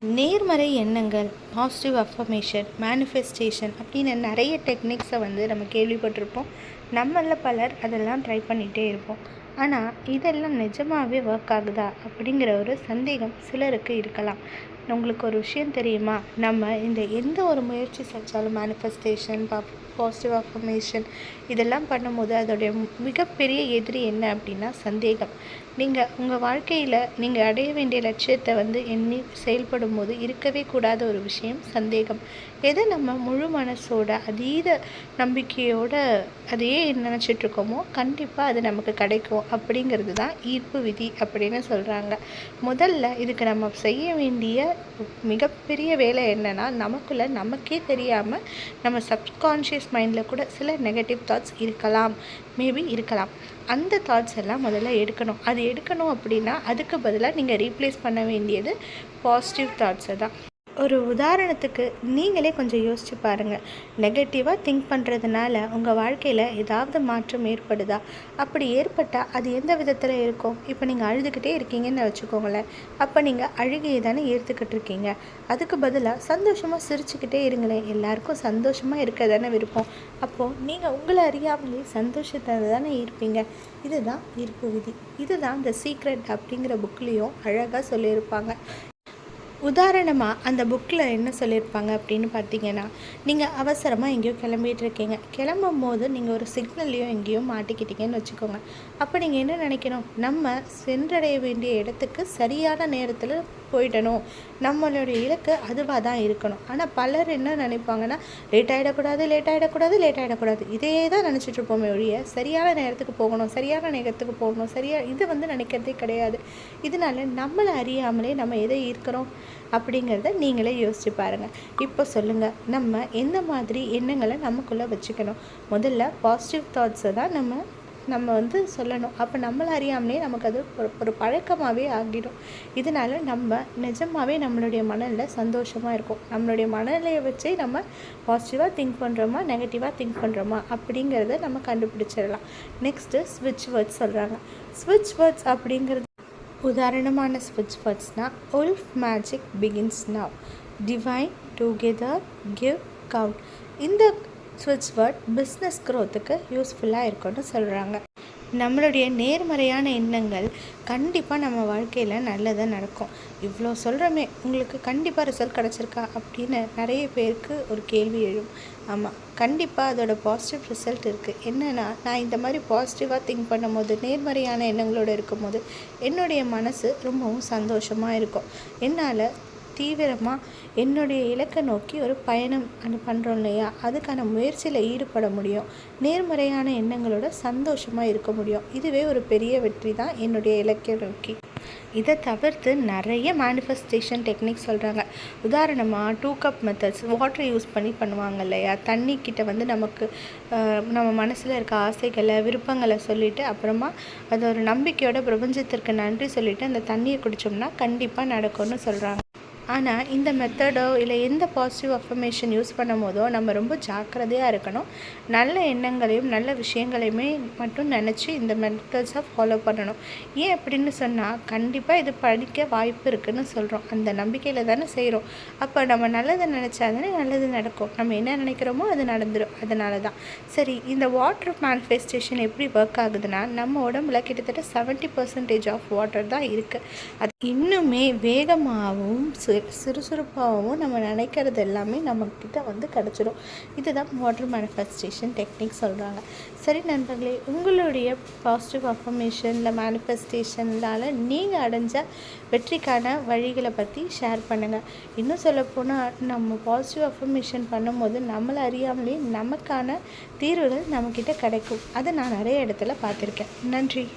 நேர்மறை எண்ணங்கள், positive affirmation, manifestation அப்படின்னு நிறைய டெக்னிக்ஸை நம்ம கேள்விப்பட்டிருப்போம். நம்மள பலர் அதெல்லாம் ட்ரை பண்ணிகிட்டே இருப்போம். ஆனால் இதெல்லாம் நிஜமாகவே ஒர்க் ஆகுதா அப்படிங்கிற ஒரு சந்தேகம் சிலருக்கு இருக்கலாம். உங்களுக்கு ஒரு விஷயம் தெரியுமா? நம்ம எந்த ஒரு முயற்சி செஞ்சாலும் மேனிஃபெஸ்டேஷன், பாசிட்டிவ் அஃபர்மேஷன் இதெல்லாம் பண்ணும்போது அதோடைய மிகப்பெரிய எதிரி என்ன அப்படின்னா சந்தேகம். நீங்கள் உங்கள் வாழ்க்கையில் நீங்கள் அடைய வேண்டிய லட்சியத்தை எண்ணி செயல்படும் போது இருக்கவே கூடாத ஒரு விஷயம் சந்தேகம். எதை நம்ம முழு மனசோட அதீத நம்பிக்கையோடு அதையே நினச்சிட்ருக்கோமோ கண்டிப்பாக அது நமக்கு கிடைக்கும் அப்படிங்கிறது தான் ஈர்ப்பு விதி அப்படின்னு சொல்கிறாங்க. முதல்ல இதுக்கு நம்ம செய்ய வேண்டிய மிகப்பெரிய வேலை என்னென்னா, நமக்கே தெரியாமல் நம்ம சப்கான்ஷியஸ் மைண்டில் கூட சில நெகட்டிவ் தாட்ஸ் இருக்கலாம். அந்த தாட்ஸ் எல்லாம் முதல்ல எடுக்கணும். அது எடுக்கணும் அப்படின்னா அதுக்கு பதிலாக நீங்கள் ரீப்ளேஸ் பண்ண வேண்டியது பாசிட்டிவ் தாட்ஸை தான். ஒரு உதாரணத்துக்கு நீங்களே கொஞ்சம் யோசிச்சு பாருங்கள். நெகட்டிவாக திங்க் பண்ணுறதுனால உங்கள் வாழ்க்கையில் ஏதாவது மாற்றம் ஏற்படுதா? அப்படி ஏற்பட்டால் அது எந்த விதத்தில் இருக்கும்? இப்போ நீங்கள் அழுதுகிட்டே இருக்கீங்கன்னு வச்சுக்கோங்களேன். அப்போ நீங்கள் அழுகையை தானே ஏற்றுக்கிட்டு இருக்கீங்க. அதுக்கு பதிலாக சந்தோஷமாக சிரிச்சுக்கிட்டே இருங்களேன். எல்லாருக்கும் சந்தோஷமாக இருக்க தானே விருப்பம். அப்போது நீங்கள் உங்களை அறியாமலே சந்தோஷத்தை தானே இருப்பீங்க. இதுதான் ஈர்ப்பு விதி. இதுதான் த சீக்ரெட் அப்படிங்கிற புக்லேயும் அழகாக சொல்லியிருப்பாங்க. உதாரணமாக அந்த புக்கில் என்ன சொல்லியிருப்பாங்க அப்படின்னு பார்த்தீங்கன்னா, நீங்கள் அவசரமாக எங்கேயோ கிளம்பிகிட்ருக்கீங்க. கிளம்பும் போது நீங்கள் ஒரு சிக்னல்லையோ எங்கேயோ மாட்டிக்கிட்டீங்கன்னு வச்சுக்கோங்க. அப்போ நீங்கள் என்ன நினைக்கணும்? நம்ம சென்றடைய வேண்டிய இடத்துக்கு சரியான நேரத்தில் போயிடணும். நம்மளுடைய இலக்கு அதுவாக தான் இருக்கணும். ஆனால் பலர் என்ன நினைப்பாங்கன்னா, லேட் ஆகிடக்கூடாது. இதே தான் நினச்சிட்ருப்போமே ஒழிய சரியான நேரத்துக்கு போகணும், இது நினைக்கிறதே கிடையாது. இதனால் நம்மளை அறியாமலே நம்ம எதை ஈர்க்கிறோம் அப்படிங்கிறத நீங்களே யோசிச்சு பாருங்கள். இப்போ சொல்லுங்கள், நம்ம எந்த மாதிரி எண்ணங்களை நமக்குள்ளே வச்சுக்கணும்? முதல்ல பாசிட்டிவ் தாட்ஸை தான் நம்ம சொல்லணும். அப்போ நம்மளை அறியாமலே நமக்கு அது ஒரு பழக்கமாகவே ஆகிடும். இதனால் நம்ம நிஜமாகவே நம்மளுடைய மனநிலை சந்தோஷமாக இருக்கும். நம்மளுடைய மனநிலையை வச்சே நம்ம பாசிட்டிவாக திங்க் பண்ணுறோமா, நெகட்டிவாக திங்க் பண்ணுறோமா அப்படிங்கிறத நம்ம கண்டுபிடிச்சிடலாம். நெக்ஸ்ட்டு ஸ்விட்ச் வேர்ட்ஸ் சொல்கிறாங்க. ஸ்விட்ச் வேர்ட்ஸ் அப்படிங்கிறது உதாரணமான ஸ்விட்ச் வேர்ட்ஸ்னால் wolf magic begins now, divine, together, give, count. இந்த ஸ்விட்ச் வேர்ட் பிஸ்னஸ் க்ரோத்துக்கு யூஸ்ஃபுல்லாக இருக்கும்னு சொல்கிறாங்க. நம்மளுடைய நேர்மறையான எண்ணங்கள் கண்டிப்பாக நம்ம வாழ்க்கையில் நல்லதாக நடக்கும். இவ்வளோ சொல்கிறோமே, உங்களுக்கு கண்டிப்பாக ரிசல்ட் கிடச்சிருக்கா அப்படின்னு நிறைய பேருக்கு ஒரு கேள்வி எழும். ஆமாம், கண்டிப்பாக அதோட பாசிட்டிவ் ரிசல்ட் இருக்குது. என்னென்னா, நான் இந்த மாதிரி பாசிட்டிவாக திங்க் பண்ணும்போது, நேர்மறையான எண்ணங்களோடு இருக்கும்போது என்னுடைய மனசு ரொம்பவும் சந்தோஷமாக இருக்கும். என்னால் தீவிரமாக என்னுடைய இலக்கை நோக்கி ஒரு பயணம் பண்ணுறோம் இல்லையா, அதுக்கான முயற்சியில் ஈடுபட முடியும். நேர்மறையான எண்ணங்களோட சந்தோஷமாக இருக்க முடியும். இதுவே ஒரு பெரிய வெற்றி தான் என்னுடைய இலக்கை நோக்கி. இதை தவிர்த்து நிறைய மேனிஃபெஸ்டேஷன் டெக்னிக் சொல்கிறாங்க. உதாரணமாக 2 கப் மெத்தட்ஸ், வாட்டர் யூஸ் பண்ணி பண்ணுவாங்க இல்லையா. தண்ணிக்கிட்ட நமக்கு நம்ம மனசில் இருக்க ஆசைகளை, விருப்பங்களை சொல்லிவிட்டு அப்புறமா அது ஒரு நம்பிக்கையோட பிரபஞ்சத்திற்கு நன்றி சொல்லிவிட்டு அந்த தண்ணியை குடித்தோம்னா கண்டிப்பாக நடக்கும்னு சொல்கிறாங்க. ஆனால் இந்த மெத்தடோ இல்லை எந்த பாசிட்டிவ் அஃபர்மேஷன் யூஸ் பண்ணும் போதோ நம்ம ரொம்ப ஜாக்கிரதையாக இருக்கணும். நல்ல எண்ணங்களையும் நல்ல விஷயங்களையுமே மட்டும் நினச்சி இந்த மெத்தட்ஸை ஃபாலோ பண்ணணும். ஏன் அப்படின்னு சொன்னால், கண்டிப்பாக இது படிக்க வாய்ப்பு இருக்குதுன்னு சொல்கிறோம். அந்த நம்பிக்கையில் தானே செய்கிறோம். அப்போ நம்ம நல்லதை நினச்சா தானே நல்லது நடக்கும். நம்ம என்ன நினைக்கிறோமோ அது நடந்துடும். அதனால தான் சரி, இந்த வாட்டர் மேனிஃபெஸ்டேஷன் எப்படி ஒர்க் ஆகுதுன்னா, நம்ம உடம்புல கிட்டத்தட்ட 70% ஆஃப் வாட்டர் தான் இருக்குது. அது இன்னுமே வேகமாகவும் சுறுசுறுப்பாகவும் நம்ம நினைக்கிறது எல்லாமே நம்மக்கிட்ட கிடச்சிடும். இதுதான் வாட்டர் மேனிஃபெஸ்டேஷன் டெக்னிக் சொல்கிறாங்க. சரி நண்பர்களே, உங்களுடைய பாசிட்டிவ் அஃபர்மேஷனில் மேனிஃபெஸ்டேஷனால் நீங்கள் அடைஞ்ச வெற்றிக்கான வழிகளை பற்றி ஷேர் பண்ணுங்கள். இன்னும் சொல்லப்போனால், நம்ம பாசிட்டிவ் அஃபர்மேஷன் பண்ணும்போது நம்மளை அறியாமலே நமக்கான தீர்வுகள் நம்மக்கிட்ட கிடைக்கும். அதை நான் நிறைய இடத்துல பார்த்துருக்கேன். நன்றி.